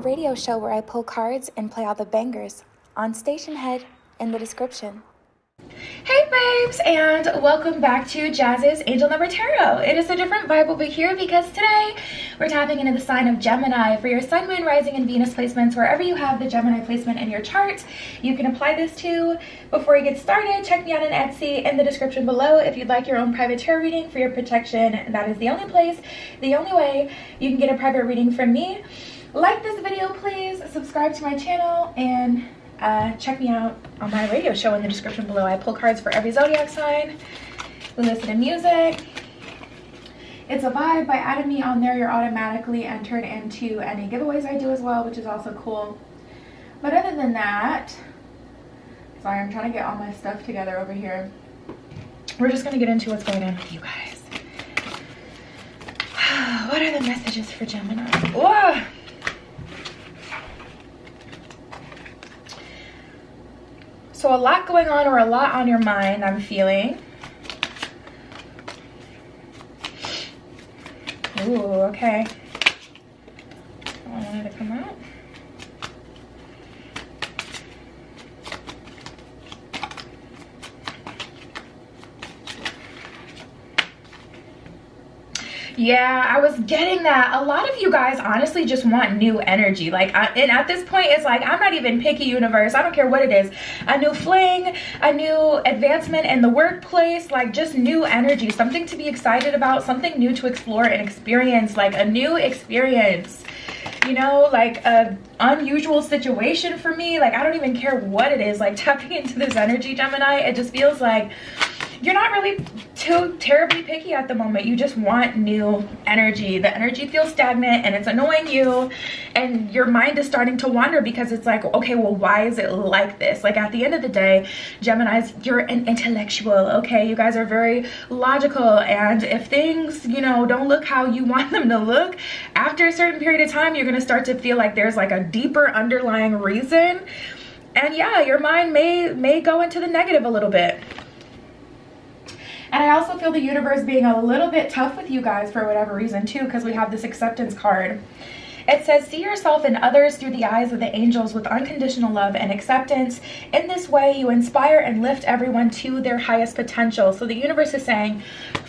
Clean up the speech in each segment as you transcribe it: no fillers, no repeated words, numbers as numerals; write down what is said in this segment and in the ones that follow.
radio show where I pull cards and play all the bangers on Station Head in the description. Hey babes, and welcome back to Jazz's Angel Number Tarot. It is a different vibe over here because today we're tapping into the sign of Gemini for your Sun, Moon, Rising, and Venus placements. Wherever you have the Gemini placement in your chart, you can apply this to. Before you get started, check me out on Etsy in the description below if you'd like your own private tarot reading for your protection. That is the only place, the only way you can get a private reading from me. Like this video, please, subscribe to my channel, and check me out on my radio show in the description below. I pull cards for every zodiac sign. We listen to music. It's a vibe. By adding me on there, you're automatically entered into any giveaways I do as well, which is also cool. But other than that, sorry, I'm trying to get all my stuff together over here. We're just gonna get into what's going on with you guys. What are the messages for Gemini? Whoa! So a lot going on, or a lot on your mind, I'm feeling. Ooh, okay. I wanted to come out. Yeah, I was getting that. A lot of you guys honestly just want new energy. And at this point, it's like, I'm not even picky, universe. I don't care what it is. A new fling, a new advancement in the workplace, like just new energy, something to be excited about, something new to explore and experience, like a new experience. You know, like a unusual situation for me. Like, I don't even care what it is. Like, tapping into this energy, Gemini, it just feels like you're not really too terribly picky at the moment. You just want new energy. The energy feels stagnant and it's annoying you, and your mind is starting to wander because it's like, okay, well, why is it like this? Like, at the end of the day, Geminis, you're an intellectual, okay? You guys are very logical, and if things, you know, don't look how you want them to look, after a certain period of time, you're gonna start to feel like there's like a deeper underlying reason. And yeah, your mind may go into the negative a little bit. And I also feel the universe being a little bit tough with you guys for whatever reason too, because we have this acceptance card. It says, see yourself and others through the eyes of the angels with unconditional love and acceptance. In this way, you inspire and lift everyone to their highest potential. So the universe is saying,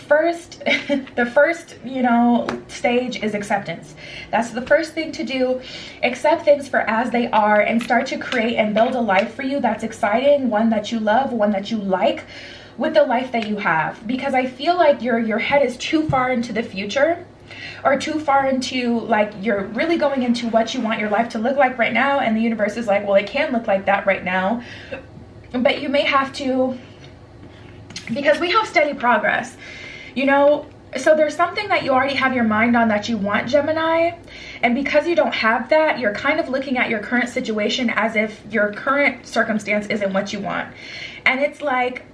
first, the first, you know, stage is acceptance. That's the first thing to do. Accept things for as they are and start to create and build a life for you that's exciting, one that you love, one that you like, with the life that you have. Because I feel like your head is too far into the future, or too far into, like, you're really going into what you want your life to look like right now, and the universe is like, well, it can look like that right now, but you may have to, because we have steady progress, you know. So there's something that you already have your mind on that you want, Gemini, and because you don't have that, you're kind of looking at your current situation as if your current circumstance isn't what you want. And it's like,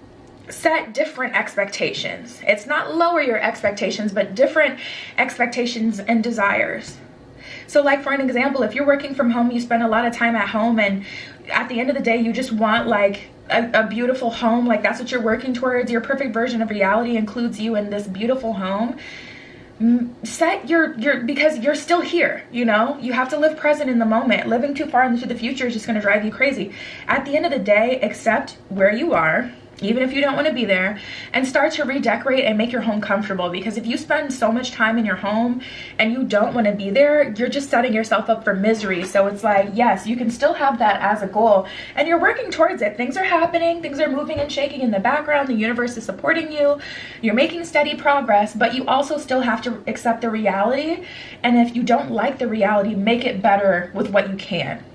set different expectations. It's not lower your expectations, but different expectations and desires. So like, for an example, if you're working from home, you spend a lot of time at home, and at the end of the day, you just want like a beautiful home. Like, that's what you're working towards. Your perfect version of reality includes you in this beautiful home. Set your because you're still here, you know. You have to live present in the moment. Living too far into the future is just going to drive you crazy. At the end of the day, accept where you are, even if you don't want to be there, and start to redecorate and make your home comfortable. Because if you spend so much time in your home and you don't want to be there, you're just setting yourself up for misery. So it's like, yes, you can still have that as a goal, and you're working towards it. Things are happening, things are moving and shaking in the background. The universe is supporting you. You're making steady progress, but you also still have to accept the reality. And if you don't like the reality, make it better with what you can.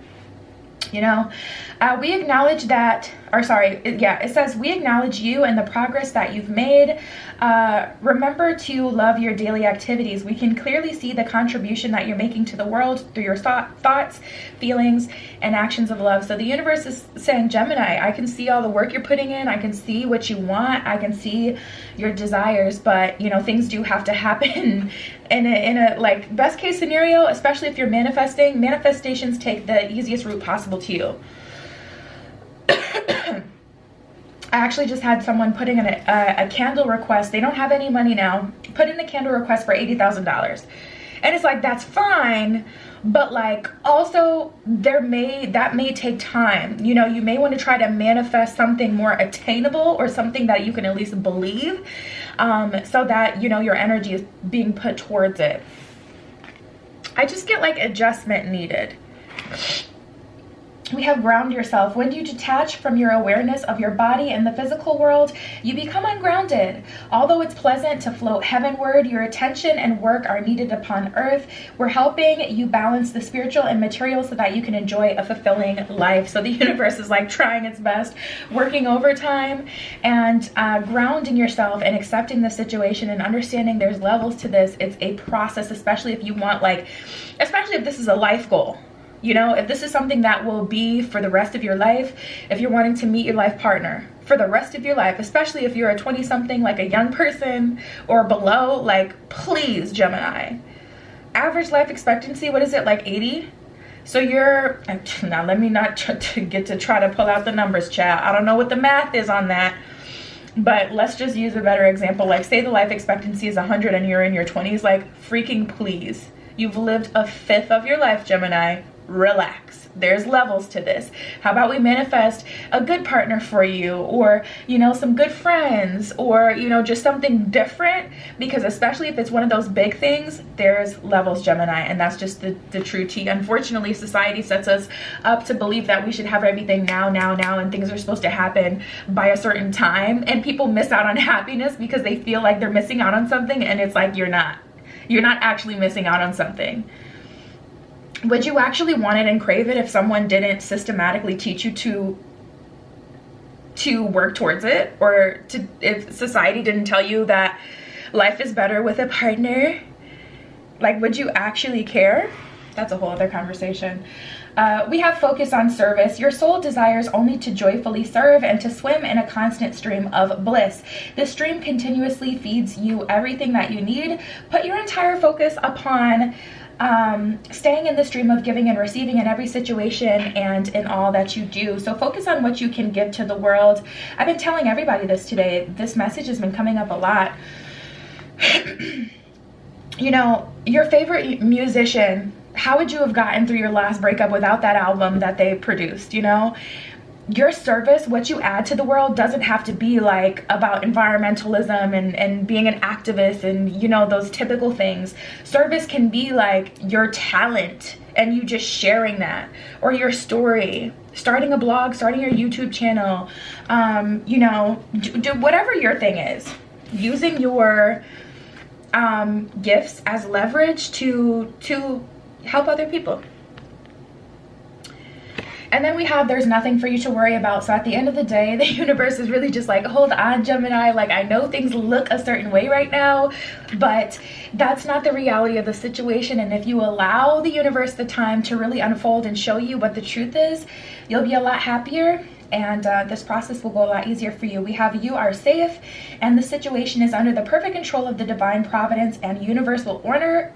You know, we acknowledge that, or sorry, it says, we acknowledge you and the progress that you've made. Remember to love your daily activities. We can clearly see the contribution that you're making to the world through your thoughts, feelings, and actions of love. So the universe is saying, Gemini, I can see all the work you're putting in. I can see what you want. I can see your desires, but, you know, things do have to happen in a like best case scenario, especially if you're manifesting. Manifestations take the easiest route possible to you. I actually just had someone putting in a candle request. They don't have any money now. Put in a candle request for $80,000. And it's like, that's fine, but like also that may take time. You know, you may want to try to manifest something more attainable or something that you can at least believe, so that, you know, your energy is being put towards it. I just get like adjustment needed. We have ground yourself. When you detach from your awareness of your body and the physical world, you become ungrounded. Although it's pleasant to float heavenward, your attention and work are needed upon earth. We're helping you balance the spiritual and material so that you can enjoy a fulfilling life. So the universe is like trying its best, working overtime, and grounding yourself and accepting the situation and understanding there's levels to this. It's a process, especially if you want, like, especially if this is a life goal. You know, if this is something that will be for the rest of your life, if you're wanting to meet your life partner for the rest of your life, especially if you're a 20-something, like a young person or below, like, please, Gemini. Average life expectancy, what is it, like 80? So you're, now let me not get to try to pull out the numbers, child. I don't know what the math is on that. But let's just use a better example. Like, say the life expectancy is 100 and you're in your 20s. Like, freaking please. You've lived a fifth of your life, Gemini. Relax. There's levels to this. How about we manifest a good partner for you, or, you know, some good friends, or, you know, just something different? Because especially if it's one of those big things, there's levels, Gemini, and that's just the true tea. Unfortunately, society sets us up to believe that we should have everything now, and things are supposed to happen by a certain time, and people miss out on happiness because they feel like they're missing out on something, and it's like, you're not actually missing out on something. Would you actually want it and crave it if someone didn't systematically teach you to work towards it? Or if society didn't tell you that life is better with a partner? Like, would you actually care? That's a whole other conversation. We have focus on service. Your soul desires only to joyfully serve and to swim in a constant stream of bliss. This stream continuously feeds you everything that you need. Put your entire focus upon staying in the stream of giving and receiving in every situation and in all that you do. So focus on what you can give to the world. I've been telling everybody this today. This message has been coming up a lot. You know, your favorite musician, how would you have gotten through your last breakup without that album that they produced? You know, your service, what you add to the world, doesn't have to be like about environmentalism and being an activist and, you know, those typical things. Service can be like your talent and you just sharing that, or your story, starting a blog, starting your YouTube channel, you know, do whatever your thing is, using your gifts as leverage to help other people. And then we have, there's nothing for you to worry about. So at the end of the day, the universe is really just like, hold on, Gemini. Like, I know things look a certain way right now, but that's not the reality of the situation. And if you allow the universe the time to really unfold and show you what the truth is, you'll be a lot happier. And this process will go a lot easier for you. We have, you are safe, and the situation is under the perfect control of the divine providence and universal order.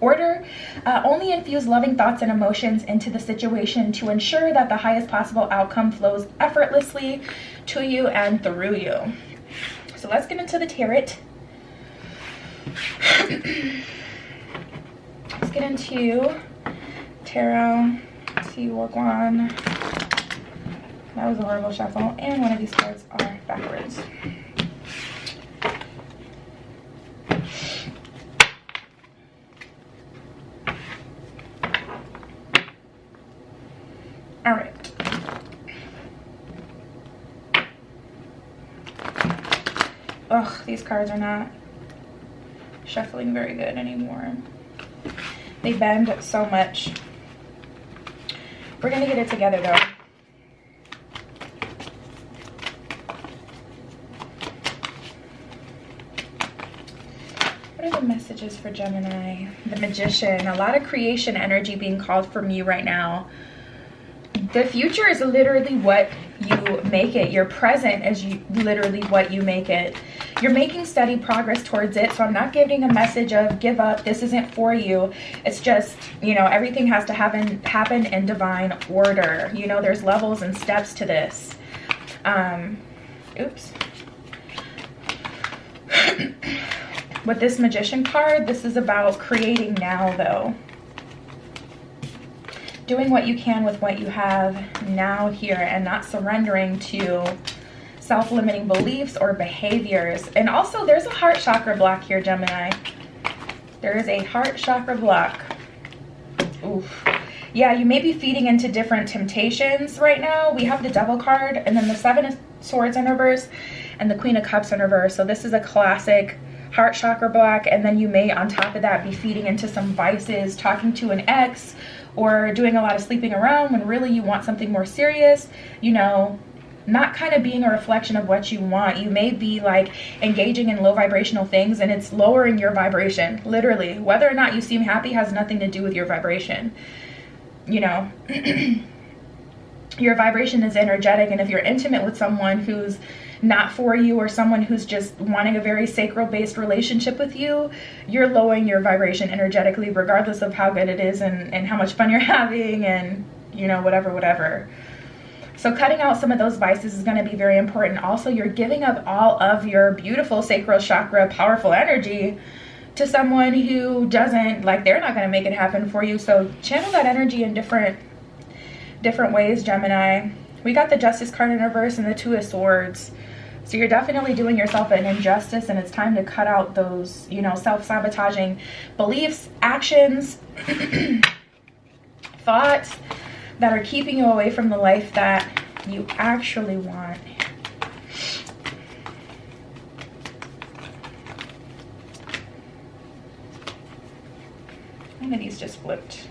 Only infuse loving thoughts and emotions into the situation to ensure that the highest possible outcome flows effortlessly to you and through you. So let's get into the tarot. Let's get into tarot. See what one. That was a horrible shuffle, and one of these cards are backwards. All right. Ugh, these cards are not shuffling very good anymore. They bend so much. We're gonna get it together though. What are the messages for Gemini? The Magician. A lot of creation energy being called from you right now. The future is literally what you make it. Your present is literally what you make it. You're making steady progress towards it. So I'm not giving a message of give up, this isn't for you. It's just, you know, everything has to happen in divine order. You know, there's levels and steps to this. Oops. With this Magician card, this is about creating now, though. doing what you can with what you have now here, and not surrendering to self-limiting beliefs or behaviors. And also there's a heart chakra block here, Gemini. There is a heart chakra block. Oof. Yeah, you may be feeding into different temptations right now. We have the Devil card, and then the Seven of Swords in reverse, and the Queen of Cups in reverse. So this is a classic heart chakra block. And then you may, on top of that, be feeding into some vices, talking to an ex, or doing a lot of sleeping around when really you want something more serious, you know, not kind of being a reflection of what you want. You may be like engaging in low vibrational things, and it's lowering your vibration. Literally, whether or not you seem happy has nothing to do with your vibration. You know, your vibration is energetic, and if you're intimate with someone who's not for you, or someone who's just wanting a very sacral based relationship with you, you're lowering your vibration energetically, regardless of how good it is, and how much fun you're having, and you know, whatever. So cutting out some of those vices is going to be very important. Also, you're giving up all of your beautiful sacral chakra powerful energy to someone who doesn't, like, they're not going to make it happen for you. So channel that energy in different ways, Gemini. We got the Justice card in reverse and the Two of Swords. So you're definitely doing yourself an injustice, and it's time to cut out those, you know, self-sabotaging beliefs, actions, thoughts that are keeping you away from the life that you actually want. One of these just flipped.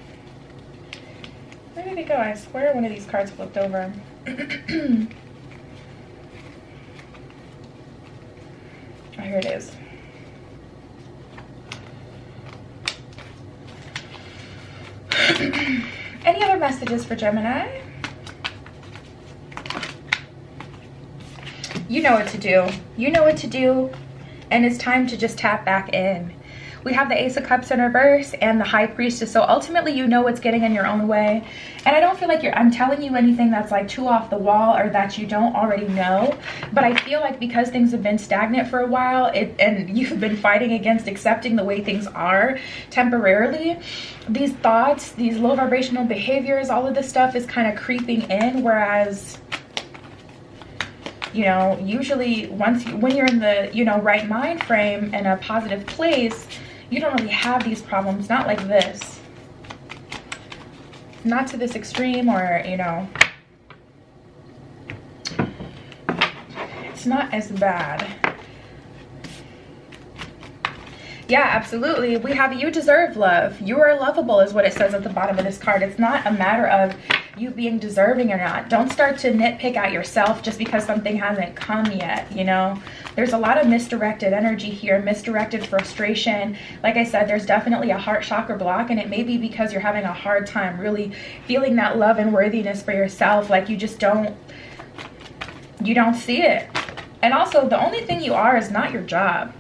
Where did it go? I swear one of these cards flipped over. Oh, here it is. Any other messages for Gemini? You know what to do. You know what to do. And it's time to just tap back in. We have the Ace of Cups in reverse and the High Priestess. So ultimately, you know what's getting in your own way. And I don't feel like I'm telling you anything that's like too off the wall or that you don't already know. But I feel like because things have been stagnant for a while, and you've been fighting against accepting the way things are temporarily, these thoughts, these low vibrational behaviors, all of this stuff is kind of creeping in. Whereas, you know, usually when you're in the, you know, right mind frame and a positive place, you don't really have these problems. Not like this. Not to this extreme, or, you know, it's not as bad. Yeah, absolutely. We have you deserve love. You are lovable is what it says at the bottom of this card. It's not a matter of you being deserving or not. Don't start to nitpick at yourself just because something hasn't come yet, you know. There's a lot of misdirected energy here, misdirected frustration. Like I said, there's definitely a heart chakra block, and it may be because you're having a hard time really feeling that love and worthiness for yourself. Like you just don't see it. And also, the only thing you are is not your job.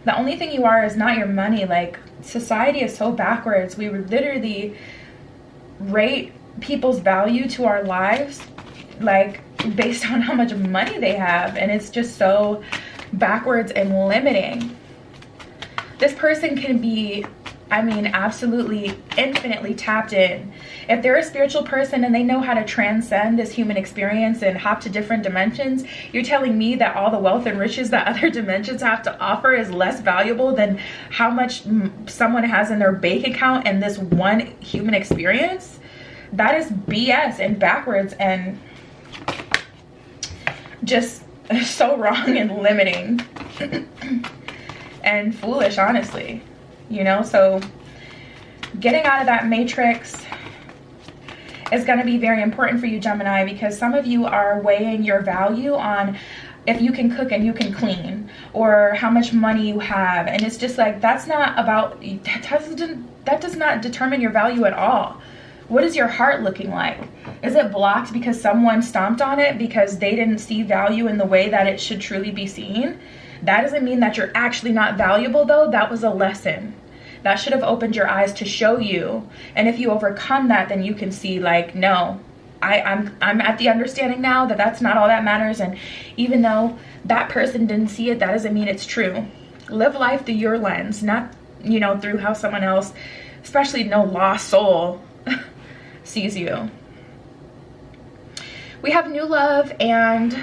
The only thing you are is not your money. Like, society is so backwards. We would literally rate people's value to our lives like based on how much money they have, and it's just so backwards and limiting. This person can be, I mean, absolutely infinitely tapped in. If they're a spiritual person and they know how to transcend this human experience and hop to different dimensions, you're telling me that all the wealth and riches that other dimensions have to offer is less valuable than how much someone has in their bank account and this one human experience? That is BS and backwards and just so wrong and limiting and foolish, honestly, you know. So getting out of that matrix is going to be very important for you, Gemini, because some of you are weighing your value on if you can cook and you can clean, or how much money you have. And it's just like, that's not about, that does not determine your value at all. What is your heart looking like? Is it blocked because someone stomped on it because they didn't see value in the way that it should truly be seen? That doesn't mean that you're actually not valuable, though. That was a lesson. That should have opened your eyes to show you. And if you overcome that, then you can see, like, no, I'm at the understanding now that that's not all that matters. And even though that person didn't see it, that doesn't mean it's true. Live life through your lens, not, you know, through how someone else, especially no lost soul, sees you. We have new love and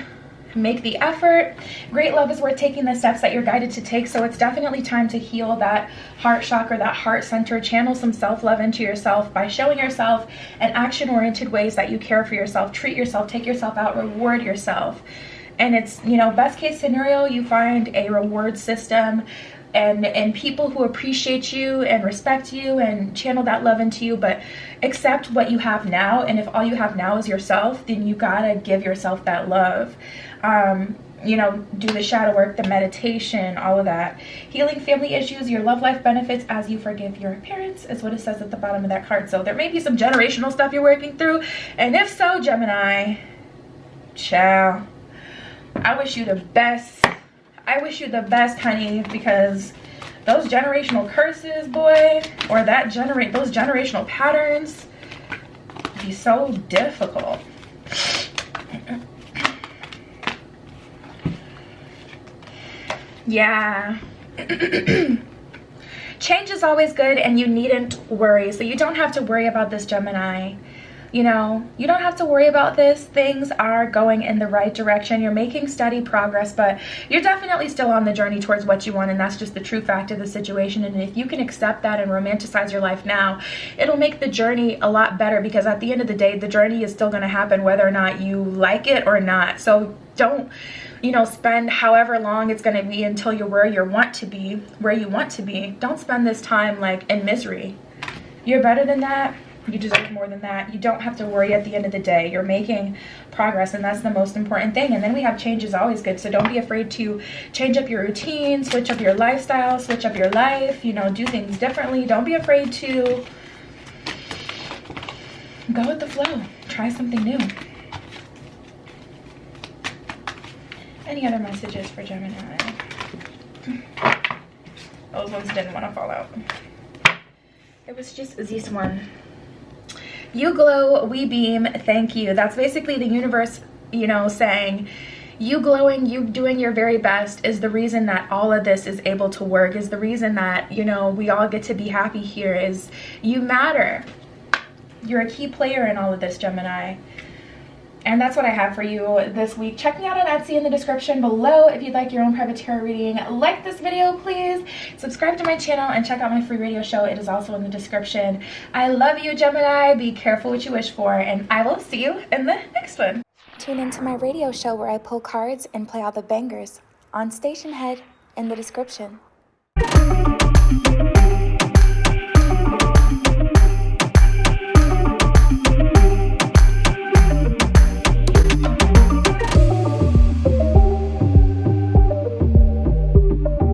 make the effort. Great love is worth taking the steps that you're guided to take. So it's definitely time to heal that heart chakra, that heart center. Channel some self-love into yourself by showing yourself in action-oriented ways that you care for yourself. Treat yourself, take yourself out, reward yourself. And it's, you know, best case scenario, you find a reward system and people who appreciate you and respect you and channel that love into you, but accept what you have now. And if all you have now is yourself, then you gotta give yourself that love. You know, do the shadow work, the meditation, all of that. Healing family issues, your love life benefits as you forgive your parents is what it says at the bottom of that card. So there may be some generational stuff you're working through. And if so, Gemini, ciao. I wish you the best. I wish you the best, honey, because those generational curses, boy, or those generational patterns be so difficult. Yeah. Change is always good, and you needn't worry. So you don't have to worry about this, Gemini. You know, you don't have to worry about this. Things are going in the right direction. You're making steady progress, but you're definitely still on the journey towards what you want, and that's just the true fact of the situation. And if you can accept that and romanticize your life now, it'll make the journey a lot better, because at the end of the day, the journey is still going to happen whether or not you like it or not. So don't, you know, spend however long it's going to be until you're where you want to be. Don't spend this time like in misery. You're better than that. You deserve more than that. You don't have to worry at the end of the day. You're making progress, and that's the most important thing. And then we have change is always good. So don't be afraid to change up your routine, switch up your lifestyle, switch up your life, you know, do things differently. Don't be afraid to go with the flow. Try something new. Any other messages for Gemini? Those ones didn't want to fall out. It was just this one. You glow, we beam, thank you. That's basically the universe, you know, saying you glowing, you doing your very best is the reason that all of this is able to work, is the reason that, you know, we all get to be happy here, is you matter. You're a key player in all of this, Gemini. And that's what I have for you this week. Check me out on Etsy in the description below if you'd like your own private tarot reading. Like this video, please. Subscribe to my channel and check out my free radio show. It is also in the description. I love you, Gemini. Be careful what you wish for, and I will see you in the next one. Tune into my radio show where I pull cards and play all the bangers on Station Head in the description.